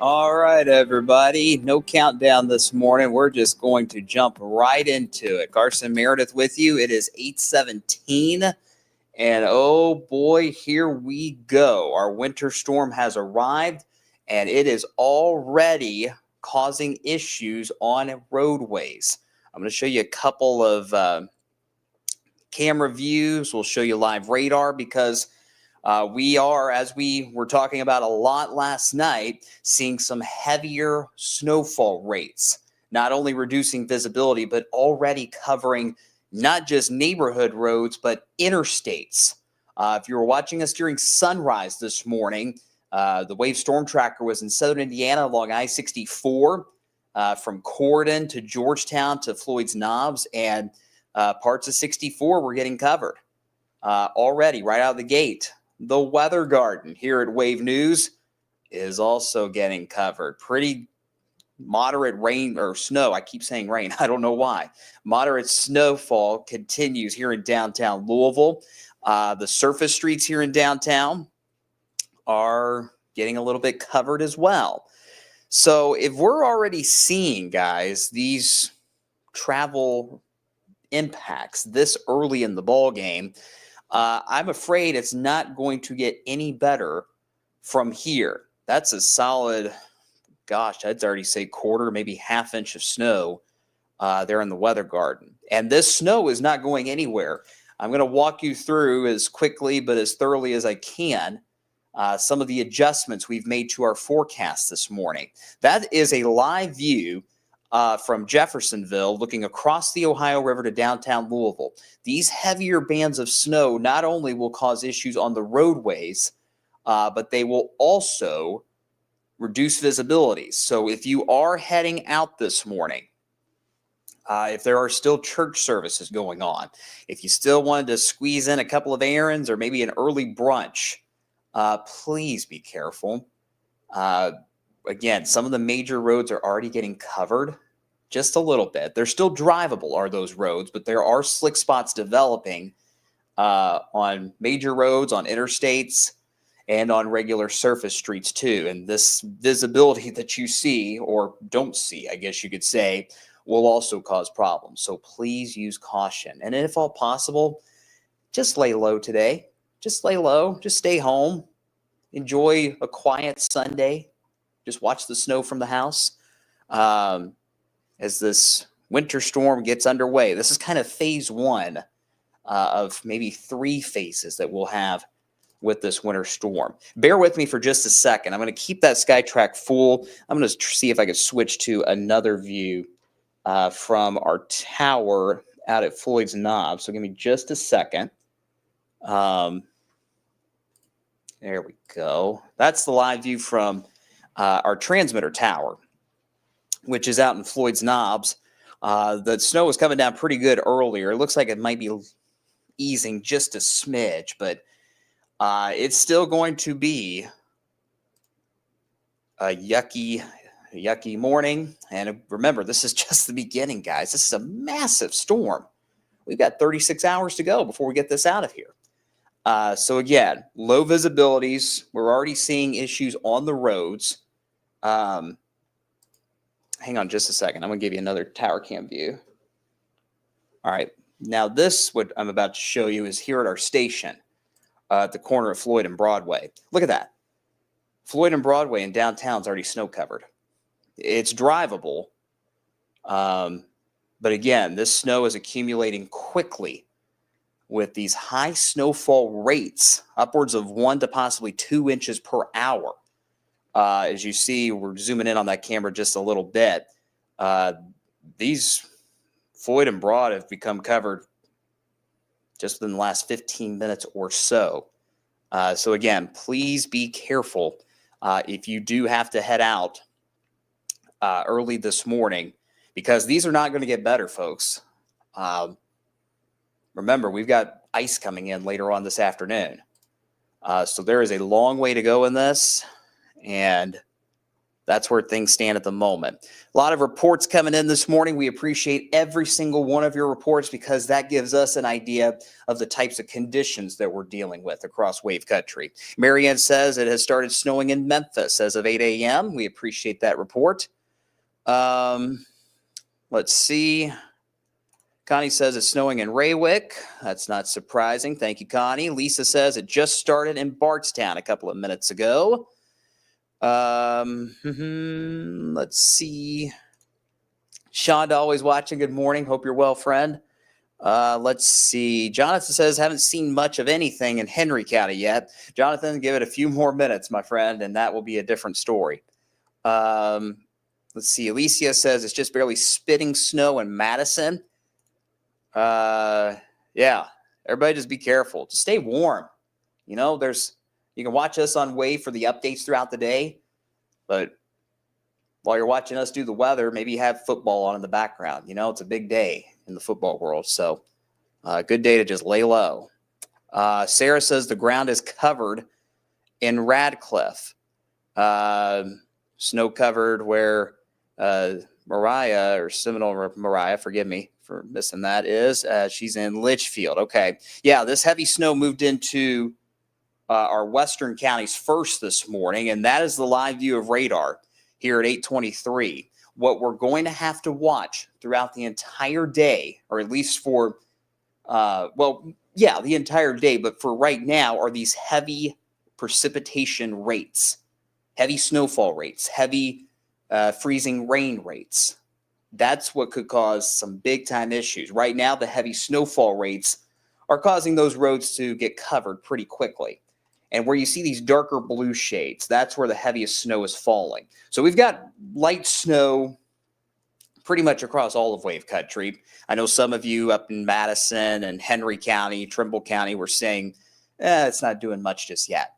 All right, everybody. No countdown this morning. We're just going to jump right into it. Carson Meredith with you. It is 8:17, and oh boy, here we go. Our winter storm has arrived, and it is already causing issues on roadways. I'm going to show you a couple of camera views. We'll show you live radar because we are, as we were talking about a lot last night, seeing some heavier snowfall rates, not only reducing visibility, but already covering not just neighborhood roads, but interstates. If you were watching us during sunrise this morning, the Wave Storm Tracker was in southern Indiana along I-64 from Corydon to Georgetown to Floyd's Knobs, and parts of 64 were getting covered already right out of the gate. The Weather Garden here at Wave News is also getting covered. Pretty moderate rain or snow. I keep saying rain. I don't know why. Moderate snowfall continues here in downtown Louisville. The surface streets here in downtown are getting a little bit covered as well. So if we're already seeing, guys, these travel impacts this early in the ball game, I'm afraid it's not going to get any better from here. That's a solid, gosh, I'd already say quarter, maybe half inch of snow there in the Weather Garden. And this snow is not going anywhere. I'm going to walk you through as quickly but as thoroughly as I can some of the adjustments we've made to our forecast this morning. That is a live view from Jeffersonville, looking across the Ohio River to downtown Louisville. These heavier bands of snow not only will cause issues on the roadways, but they will also reduce visibility. So if you are heading out this morning, if there are still church services going on, if you still wanted to squeeze in a couple of errands or maybe an early brunch, please be careful. Again, some of the major roads are already getting covered just a little bit. They're still drivable, are those roads, but there are slick spots developing on major roads, on interstates, and on regular surface streets too. And this visibility that you see, or don't see, I guess you could say, will also cause problems. So please use caution. And if all possible, just lay low today. Just lay low. Just stay home. Enjoy a quiet Sunday. Just watch the snow from the house as this winter storm gets underway. This is kind of phase one of maybe 3 phases that we'll have with this winter storm. Bear with me for just a second. I'm going to keep that SkyTrack full. I'm going to see if I can switch to another view from our tower out at Floyd's Knob. So give me just a second. There we go. That's the live view from our transmitter tower, which is out in Floyd's Knobs. The snow was coming down pretty good earlier. It looks like it might be easing just a smidge, but it's still going to be a yucky morning. And remember, this is just the beginning, guys. This is a massive storm. We've got 36 hours to go before we get this out of here. So again, low visibilities. We're already seeing issues on the roads. Hang on just a second. I'm going to give you another tower cam view. All right. Now this, what I'm about to show you, is here at our station at the corner of Floyd and Broadway. Look at that. Floyd and Broadway in downtown is already snow covered. It's drivable. But again, this snow is accumulating quickly with these high snowfall rates, upwards of 1 to possibly 2 inches per hour. As you see, we're zooming in on that camera just a little bit. These Floyd and Broad have become covered just within the last 15 minutes or so. So again, please be careful if you do have to head out early this morning, because these are not going to get better, folks. Remember, we've got ice coming in later on this afternoon. So there is a long way to go in this. And That's where things stand at the moment. A lot of reports coming in this morning. We appreciate every single one of your reports because that gives us an idea of the types of conditions that we're dealing with across wave country. Marianne says it has started snowing in Memphis as of 8 a.m. We appreciate that report. Let's see. Connie says it's snowing in Raywick. That's not surprising. Thank you, Connie. Lisa says it just started in Bardstown a couple of minutes ago. Let's see. Shonda, always watching. Good morning. Hope you're well, friend. Let's see. Jonathan says, haven't seen much of anything in Henry County yet. Jonathan, give it a few more minutes, my friend, and that will be a different story. Let's see. Alicia says it's just barely spitting snow in Madison. Yeah. Everybody just be careful. Just stay warm. You know, you can watch us on Wave for the updates throughout the day, but while you're watching us do the weather, maybe you have football on in the background. You know, it's a big day in the football world. So good day to just lay low. Sarah says the ground is covered in Radcliffe. Snow covered where Mariah, or Seminole Mariah, forgive me for missing that, is she's in Litchfield. Okay. Yeah, this heavy snow moved into our western counties first this morning, and that is the live view of radar here at 8:23. What we're going to have to watch throughout the entire day, or at least for, the entire day, but for right now, are these heavy precipitation rates, heavy snowfall rates, heavy freezing rain rates. That's what could cause some big time issues. Right now, the heavy snowfall rates are causing those roads to get covered pretty quickly. And where you see these darker blue shades, that's where the heaviest snow is falling. So we've got light snow pretty much across all of wave country. I know some of you up in Madison and Henry County, Trimble County, were saying, it's not doing much just yet.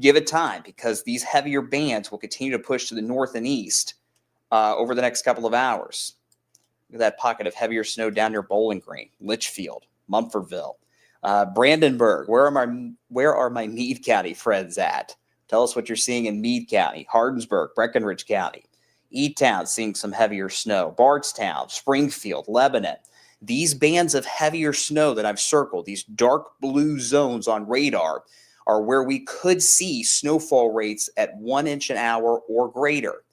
Give it time, because these heavier bands will continue to push to the north and east over the next couple of hours. Look at that pocket of heavier snow down near Bowling Green, Litchfield, Mumfordville. Brandenburg, where are my Meade County friends at? Tell us what you're seeing in Meade County, Hardensburg, Breckenridge County. E-Town seeing some heavier snow. Bardstown, Springfield, Lebanon. These bands of heavier snow that I've circled, these dark blue zones on radar, are where we could see snowfall rates at 1 inch an hour or greater.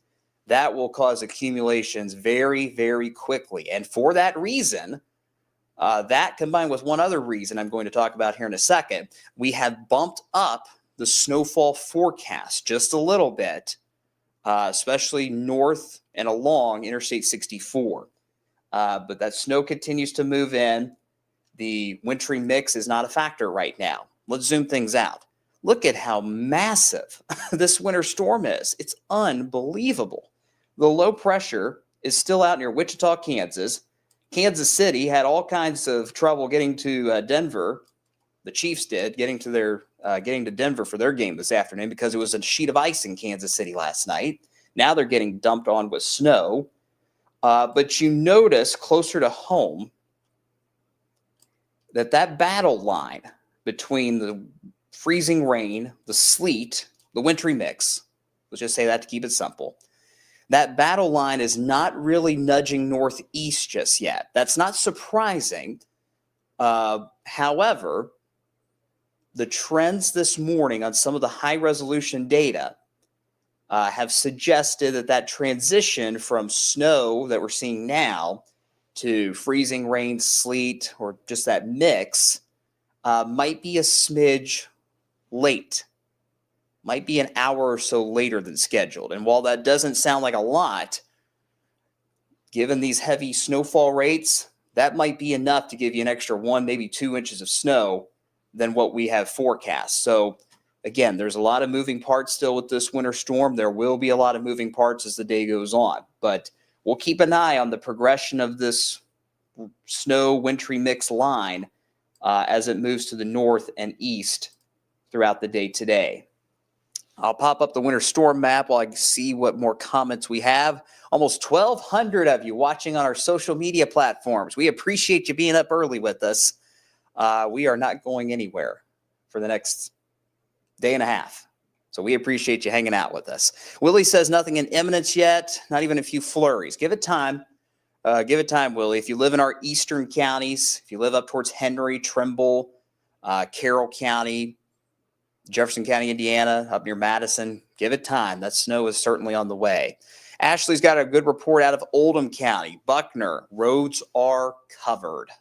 That will cause accumulations very, very quickly. And for that reason, that combined with one other reason I'm going to talk about here in a second, we have bumped up the snowfall forecast just a little bit, especially north and along Interstate 64. But that snow continues to move in. The wintry mix is not a factor right now. Let's zoom things out. Look at how massive this winter storm is. It's unbelievable. The low pressure is still out near Wichita, Kansas. Kansas City had all kinds of trouble getting to Denver. The Chiefs did, getting to Denver for their game this afternoon because it was a sheet of ice in Kansas City last night. Now they're getting dumped on with snow. But you notice closer to home that battle line between the freezing rain, the sleet, the wintry mix, let's just say that to keep it simple, that battle line is not really nudging northeast just yet. That's not surprising. However, the trends this morning on some of the high-resolution data have suggested that transition from snow that we're seeing now to freezing rain, sleet, or just that mix might be a smidge late. Might be an hour or so later than scheduled. And while that doesn't sound like a lot, given these heavy snowfall rates, that might be enough to give you an extra 1, maybe 2 inches of snow than what we have forecast. So again, there's a lot of moving parts still with this winter storm. There will be a lot of moving parts as the day goes on, but we'll keep an eye on the progression of this snow wintry mix line as it moves to the north and east throughout the day today. I'll pop up the winter storm map while I see what more comments we have. Almost 1,200 of you watching on our social media platforms. We appreciate you being up early with us. We are not going anywhere for the next day and a half. So we appreciate you hanging out with us. Willie says nothing in imminence yet, not even a few flurries. Give it time. Give it time, Willie. If you live in our eastern counties, if you live up towards Henry, Trimble, Carroll County, Jefferson County, Indiana, up near Madison, give it time. That snow is certainly on the way. Ashley's got a good report out of Oldham County. Buckner, roads are covered.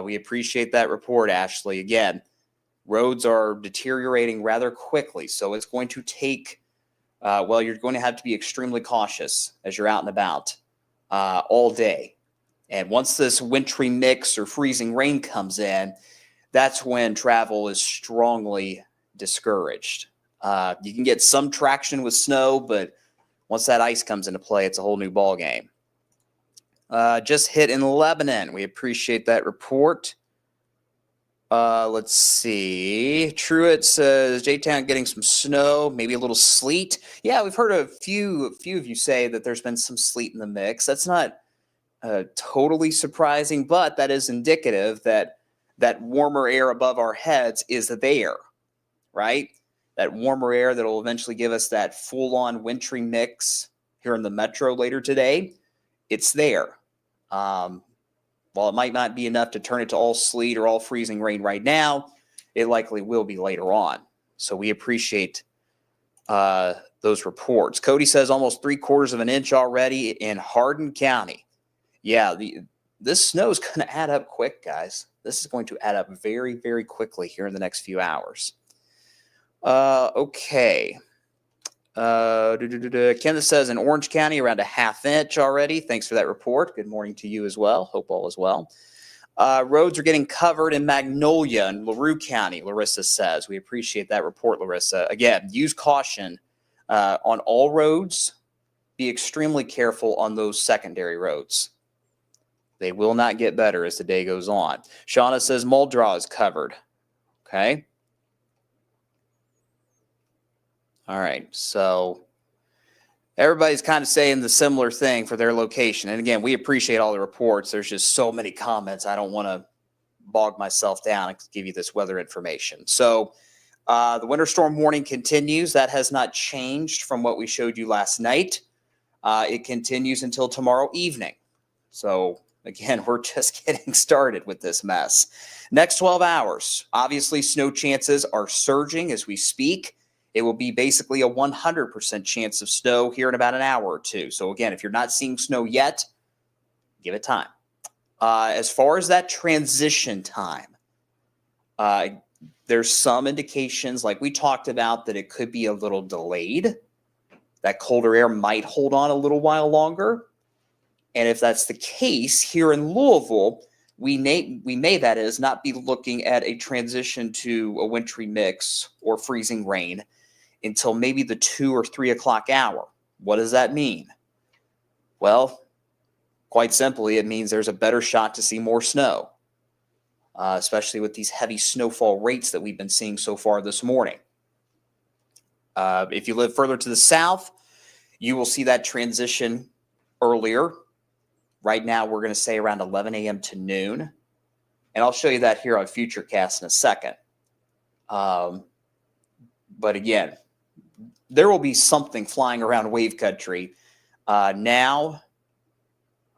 We appreciate that report, Ashley. Again, roads are deteriorating rather quickly, so it's going to take, you're going to have to be extremely cautious as you're out and about all day. And once this wintry mix or freezing rain comes in, that's when travel is strongly discouraged. You can get some traction with snow, but once that ice comes into play, it's a whole new ball game. Just hit in Lebanon. We appreciate that report. Let's see. Truitt says J-Town getting some snow, maybe a little sleet. Yeah, we've heard a few of you say that there's been some sleet in the mix. That's not totally surprising, but that is indicative that that warmer air above our heads is there, right? That warmer air that will eventually give us that full-on wintry mix here in the metro later today. It's there. While it might not be enough to turn it to all sleet or all freezing rain right now, it likely will be later on. So we appreciate those reports. Cody says almost 3/4 of an inch already in Hardin County. Yeah, this snow is going to add up quick, guys. This is going to add up very, very quickly here in the next few hours. Okay. Kenneth says in Orange County around a 1/2 inch already. Thanks for that report. Good morning to you as well. Hope all is well. Roads are getting covered in Magnolia and LaRue County, Larissa says. We appreciate that report, Larissa. Again, use caution on all roads. Be extremely careful on those secondary roads. They will not get better as the day goes on. Shauna says Muldraw is covered. Okay. All right. So everybody's kind of saying the similar thing for their location. And again, we appreciate all the reports. There's just so many comments. I don't want to bog myself down and give you this weather information. So the winter storm warning continues. That has not changed from what we showed you last night. It continues until tomorrow evening. So again, we're just getting started with this mess. Next 12 hours, obviously snow chances are surging as we speak. It will be basically a 100% chance of snow here in about an hour or two. So again, if you're not seeing snow yet, give it time. As far as that transition time, there's some indications, like we talked about, that it could be a little delayed. That colder air might hold on a little while longer. And if that's the case, here in Louisville, we may, that is, not be looking at a transition to a wintry mix or freezing rain until maybe the 2 or 3 o'clock hour. What does that mean? Well, quite simply, it means there's a better shot to see more snow, especially with these heavy snowfall rates that we've been seeing so far this morning. If you live further to the south, you will see that transition earlier. Right now, we're going to say around 11 a.m. to noon. And I'll show you that here on Futurecast in a second. But again, there will be something flying around wave country now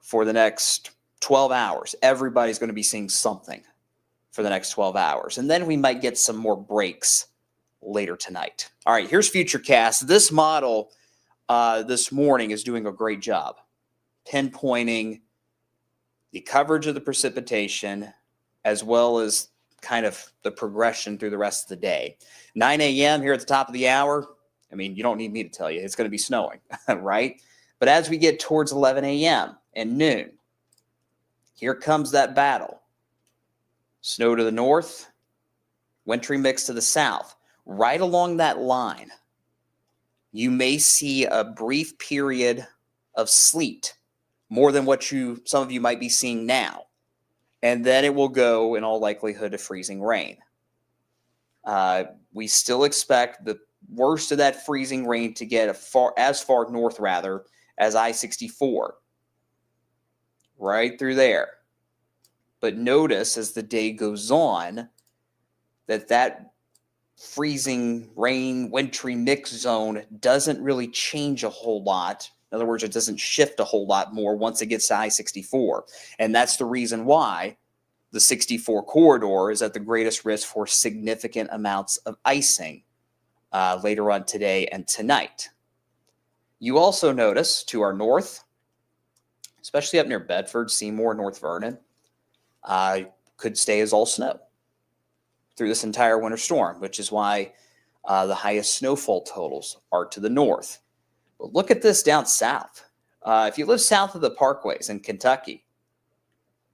for the next 12 hours. Everybody's going to be seeing something for the next 12 hours. And then we might get some more breaks later tonight. All right, here's Futurecast. This model this morning is doing a great job pinpointing the coverage of the precipitation as well as kind of the progression through the rest of the day. 9 a.m. here at the top of the hour, I mean, you don't need me to tell you, it's going to be snowing, right? But as we get towards 11 a.m. and noon, here comes that battle. Snow to the north, wintry mix to the south. Right along that line, you may see a brief period of sleet, more than what some of you might be seeing now. And then it will go, in all likelihood, to freezing rain. We still expect the worst of that freezing rain to get as far north, rather, as I-64. Right through there. But notice as the day goes on that freezing rain, wintry mix zone doesn't really change a whole lot. In other words, it doesn't shift a whole lot more once it gets to I-64. And that's the reason why the 64 corridor is at the greatest risk for significant amounts of icing later on today and tonight. You also notice to our north, especially up near Bedford, Seymour, North Vernon, could stay as all snow through this entire winter storm, which is why the highest snowfall totals are to the north. But look at this down south. If you live south of the parkways in Kentucky,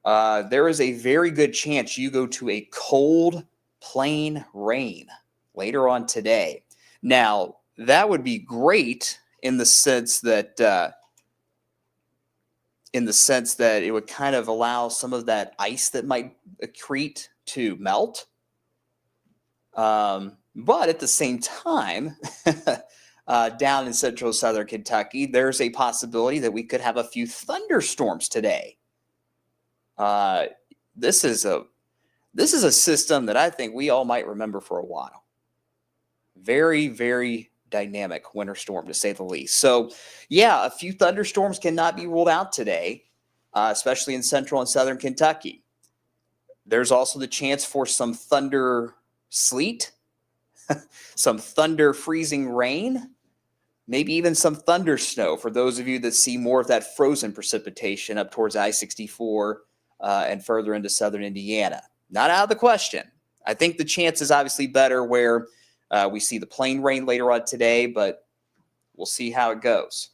there is a very good chance you go to a cold, plain rain later on today. Now, that would be great in the sense that it would kind of allow some of that ice that might accrete to melt. But at the same time, down in central southern Kentucky, there's a possibility that we could have a few thunderstorms today. This is a system that I think we all might remember for a while. Very, very dynamic winter storm, to say the least. So, yeah, a few thunderstorms cannot be ruled out today, especially in central and southern Kentucky. There's also the chance for some thunder sleet, some thunder freezing rain, maybe even some thunder snow for those of you that see more of that frozen precipitation up towards I-64 and further into southern Indiana. Not out of the question. I think the chance is obviously better where we see the plain rain later on today, but we'll see how it goes.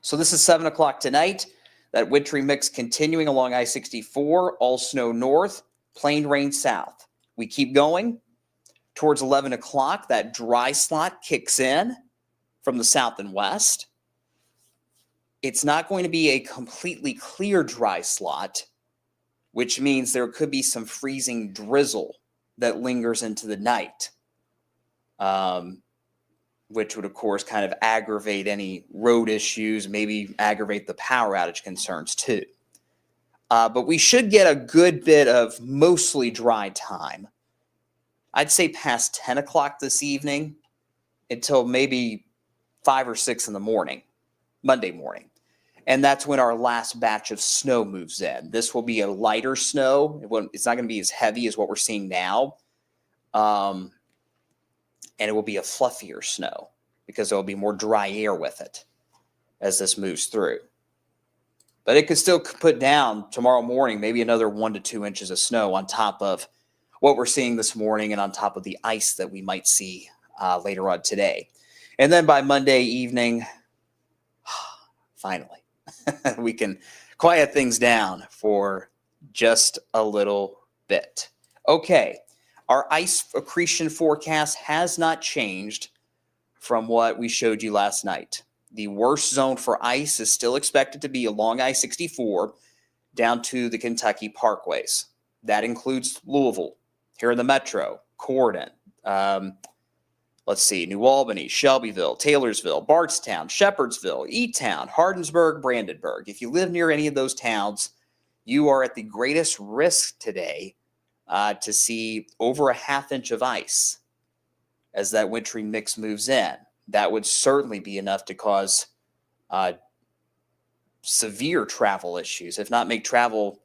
So this is 7 o'clock tonight. That wintry mix continuing along I-64, all snow north, plain rain south. We keep going towards 11 o'clock. That dry slot kicks in from the south and west. It's not going to be a completely clear dry slot, which means there could be some freezing drizzle that lingers into the night, which would, of course, kind of aggravate any road issues, maybe aggravate the power outage concerns too. But we should get a good bit of mostly dry time. I'd say past 10 o'clock this evening until maybe 5 or 6 in the morning, Monday morning. And that's when our last batch of snow moves in. This will be a lighter snow. It's not going to be as heavy as what we're seeing now. And it will be a fluffier snow because there will be more dry air with it as this moves through. But it could still put down tomorrow morning maybe another 1 to 2 inches of snow on top of what we're seeing this morning and on top of the ice that we might see later on today. And then by Monday evening, finally, we can quiet things down for just a little bit. Okay, our ice accretion forecast has not changed from what we showed you last night. The worst zone for ice is still expected to be along I-64 down to the Kentucky parkways. That includes Louisville, here in the metro, Corydon, New Albany, Shelbyville, Taylorsville, Bardstown, Shepherdsville, E-Town, Hardinsburg, Brandenburg. If you live near any of those towns, you are at the greatest risk today to see over a ½ inch of ice as that wintry mix moves in. That would certainly be enough to cause severe travel issues, if not make travel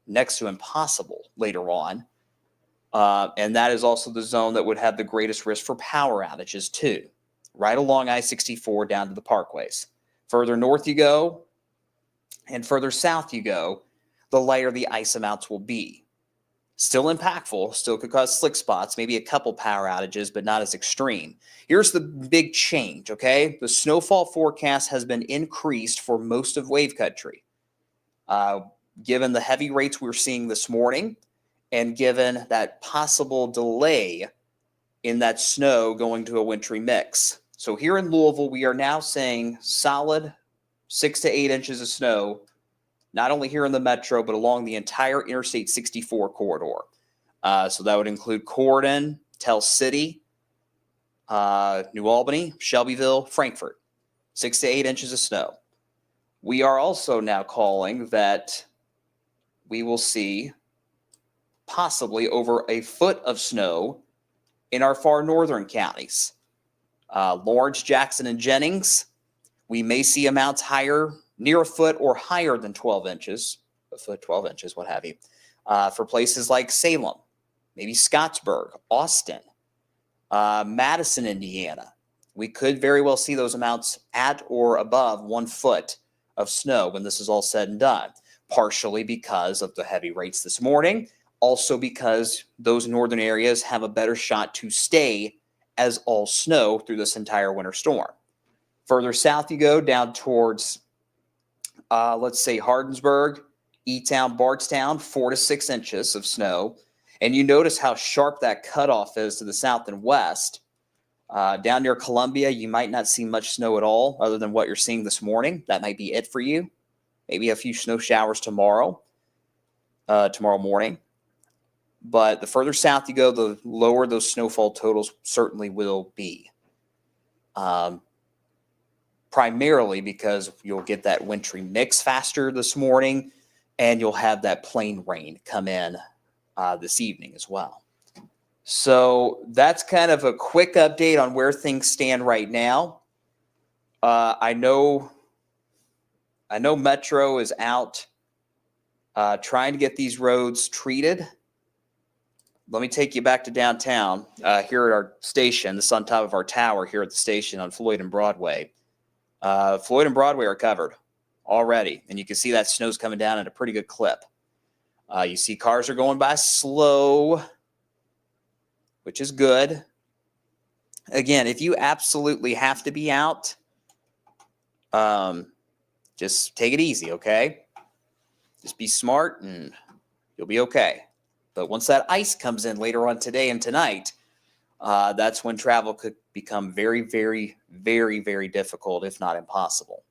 next to impossible later on. And that is also the zone that would have the greatest risk for power outages too, right along I-64 down to the parkways. Further north you go and further south you go, the lighter the ice amounts will be. Still impactful, still could cause slick spots, maybe a couple power outages, but not as extreme. Here's the big change, okay? The snowfall forecast has been increased for most of wave country. Given the heavy rates we're seeing this morning, and given that possible delay in that snow going to a wintry mix. So here in Louisville, we are now saying solid 6 to 8 inches of snow, not only here in the metro, but along the entire Interstate 64 corridor. So that would include Corydon, Tell City, New Albany, Shelbyville, Frankfort. 6 to 8 inches of snow. We are also now calling that we will see possibly over a foot of snow in our far northern counties. Lawrence, Jackson, and Jennings, we may see amounts higher, near a foot or higher than 12 inches, a foot, 12 inches, what have you. For places like Salem, maybe Scottsburg, Austin, Madison, Indiana, we could very well see those amounts at or above 1 foot of snow when this is all said and done, partially because of the heavy rates this morning, also because those northern areas have a better shot to stay as all snow through this entire winter storm. Further south you go, down towards, let's say, Hardinsburg, E-Town, Bardstown, 4 to 6 inches of snow. And you notice how sharp that cutoff is to the south and west. Down near Columbia, you might not see much snow at all other than what you're seeing this morning. That might be it for you. Maybe a few snow showers tomorrow morning. But the further south you go, the lower those snowfall totals certainly will be. Primarily because you'll get that wintry mix faster this morning, and you'll have that plain rain come in this evening as well. So that's kind of a quick update on where things stand right now. I know Metro is out trying to get these roads treated. Let me take you back to downtown here at our station. This is on top of our tower here at the station on Floyd and Broadway. Floyd and Broadway are covered already, and you can see that snow's coming down at a pretty good clip. You see cars are going by slow, which is good. Again, if you absolutely have to be out, just take it easy, okay? Just be smart and you'll be okay. But once that ice comes in later on today and tonight, that's when travel could become very, very, very, very difficult, if not impossible.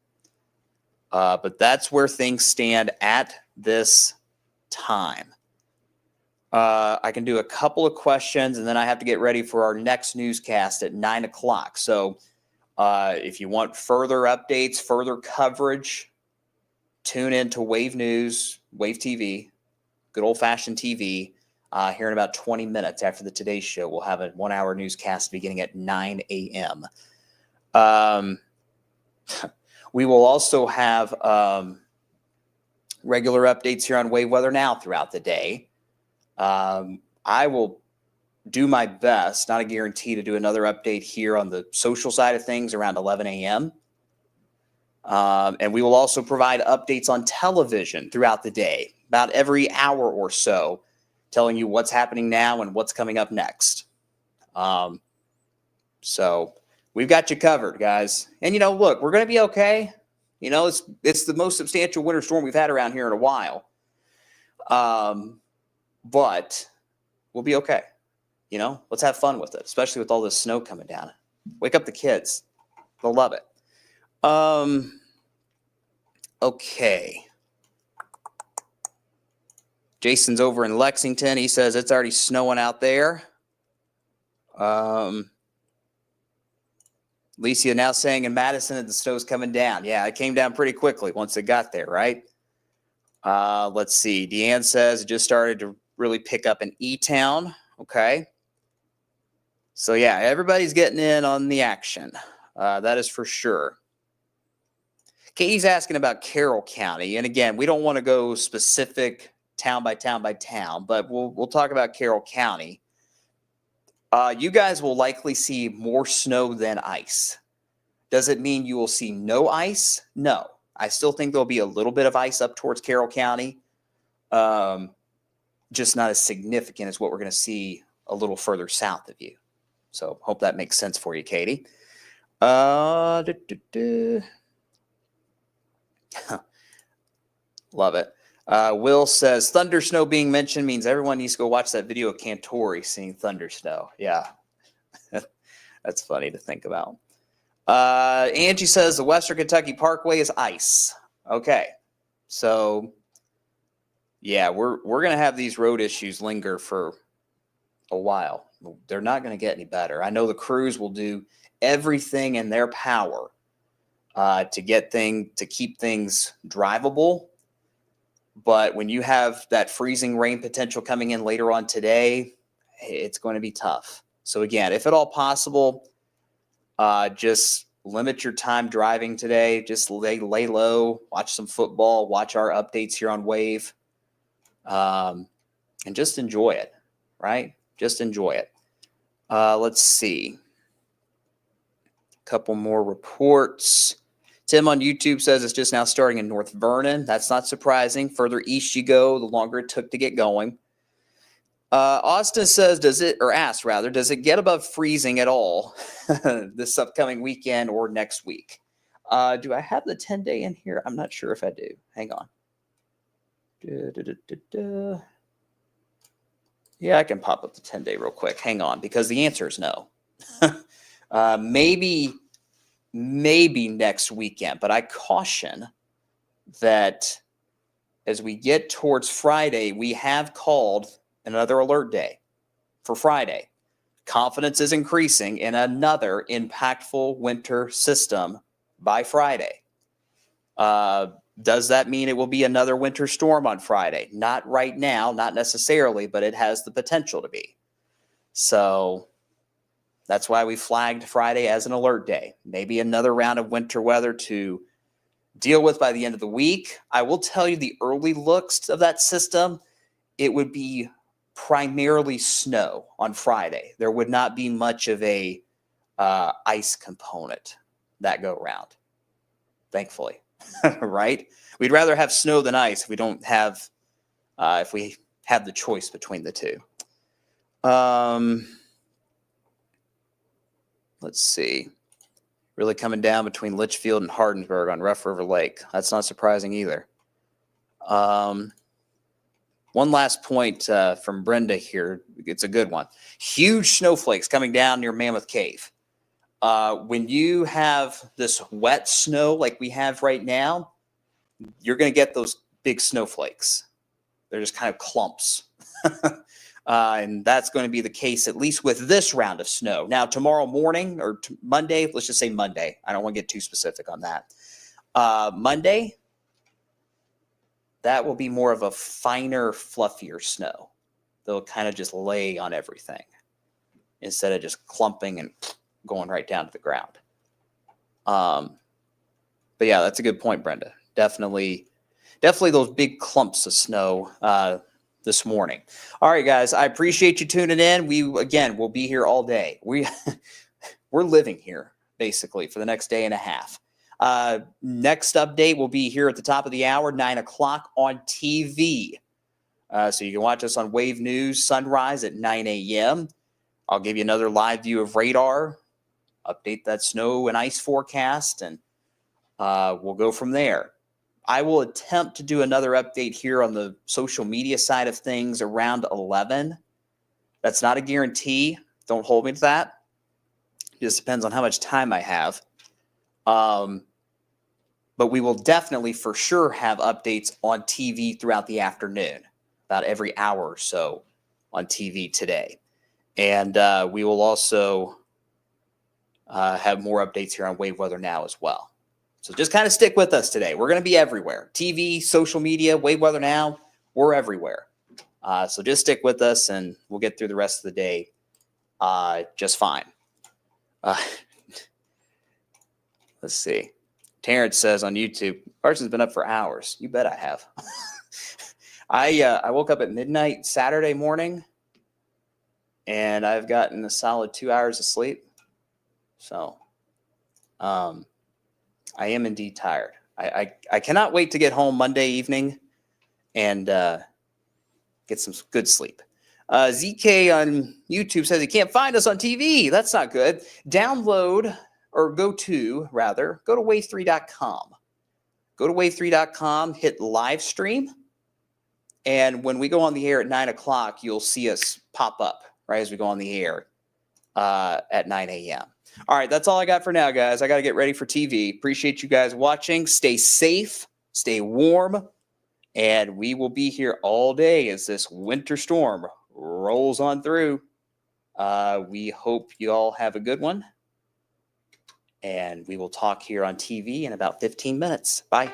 But that's where things stand at this time. I can do a couple of questions, and then I have to get ready for our next newscast at 9 o'clock. So if you want further updates, further coverage, tune in to Wave News, Wave TV, good old-fashioned TV. Here in about 20 minutes after the Today Show, we'll have a 1-hour newscast beginning at 9 a.m. We will also have regular updates here on Wave Weather Now throughout the day. I will do my best, not a guarantee, to do another update here on the social side of things around 11 a.m. And we will also provide updates on television throughout the day, about every hour or so, telling you what's happening now and what's coming up next. So we've got you covered, guys. And, look, we're going to be okay. It's the most substantial winter storm we've had around here in a while. But we'll be okay. Let's have fun with it, especially with all this snow coming down. Wake up the kids. They'll love it. Okay. Jason's over in Lexington. He says it's already snowing out there. Alicia now saying in Madison that the snow's coming down. Yeah, it came down pretty quickly once it got there, right? Let's see. Deanne says it just started to really pick up in E-Town. Okay. So, yeah, everybody's getting in on the action. That is for sure. Katie's asking about Carroll County. And, again, we don't want to go specific town by town by town, but we'll talk about Carroll County. You guys will likely see more snow than ice. Does it mean you will see no ice? No. I still think there'll be a little bit of ice up towards Carroll County, just not as significant as what we're going to see a little further south of you. So hope that makes sense for you, Katie. Love it. Will says, thunder snow being mentioned means everyone needs to go watch that video of Cantori seeing thunder snow. Yeah, that's funny to think about. Angie says the Western Kentucky Parkway is ice. Okay, so yeah, we're going to have these road issues linger for a while. They're not going to get any better. I know the crews will do everything in their power to keep things drivable. But when you have that freezing rain potential coming in later on today, it's going to be tough. So again, if at all possible, just limit your time driving today. Just lay low, watch some football, watch our updates here on Wave, and just enjoy it, right? Just enjoy it. Let's see. A couple more reports. Tim on YouTube says it's just now starting in North Vernon. That's not surprising. Further east you go, the longer it took to get going. Austin says, does it get above freezing at all this upcoming weekend or next week? Do I have the 10-day in here? I'm not sure if I do. Hang on. Yeah, I can pop up the 10-day real quick. Hang on, because the answer is no. Maybe next weekend, but I caution that as we get towards Friday, we have called another alert day for Friday. Confidence is increasing in another impactful winter system by Friday. Does that mean it will be another winter storm on Friday? Not right now, not necessarily, but it has the potential to be. So that's why we flagged Friday as an alert day. Maybe another round of winter weather to deal with by the end of the week. I will tell you the early looks of that system, it would be primarily snow on Friday. There would not be much of a ice component that go around, thankfully, right? We'd rather have snow than ice if we don't have, if we have the choice between the two. Let's see. Really coming down between Litchfield and Hardinsburg on Rough River Lake. That's not surprising either. One last point from Brenda here. It's a good one. Huge snowflakes coming down near Mammoth Cave. When you have this wet snow like we have right now, you're going to get those big snowflakes. They're just kind of clumps. And that's going to be the case, at least with this round of snow. Now, tomorrow morning or Monday, let's just say Monday. I don't want to get too specific on that. Monday, that will be more of a finer, fluffier snow. They'll kind of just lay on everything instead of just clumping and going right down to the ground. But yeah, that's a good point, Brenda. Definitely those big clumps of snow this morning. All right, guys, I appreciate you tuning in. We'll be here all day. We're living here basically for the next day and a half. Next update will be here at the top of the hour, 9 o'clock on TV. So you can watch us on Wave News Sunrise at 9 a.m. I'll give you another live view of radar, update that snow and ice forecast, and we'll go from there. I will attempt to do another update here on the social media side of things around 11. That's not a guarantee. Don't hold me to that. It just depends on how much time I have. But we will definitely for sure have updates on TV throughout the afternoon, about every hour or so on TV today. And we will also have more updates here on Wave Weather Now as well. So just kind of stick with us today. We're going to be everywhere. TV, social media, Wave Weather Now, we're everywhere. So just stick with us and we'll get through the rest of the day just fine. Let's see. Terrence says on YouTube, Carson's been up for hours. You bet I have. I woke up at midnight Saturday morning, and I've gotten a solid 2 hours of sleep. So I am indeed tired. I cannot wait to get home Monday evening and get some good sleep. ZK on YouTube says he can't find us on TV. That's not good. Download, or go to wave3.com. Go to wave3.com, hit live stream, and when we go on the air at 9 o'clock, you'll see us pop up right as we go on the air at 9 a.m. All right, that's all I got for now, guys. I got to get ready for TV. Appreciate you guys watching. Stay safe, stay warm, and we will be here all day as this winter storm rolls on through. We hope you all have a good one, and we will talk here on TV in about 15 minutes. Bye.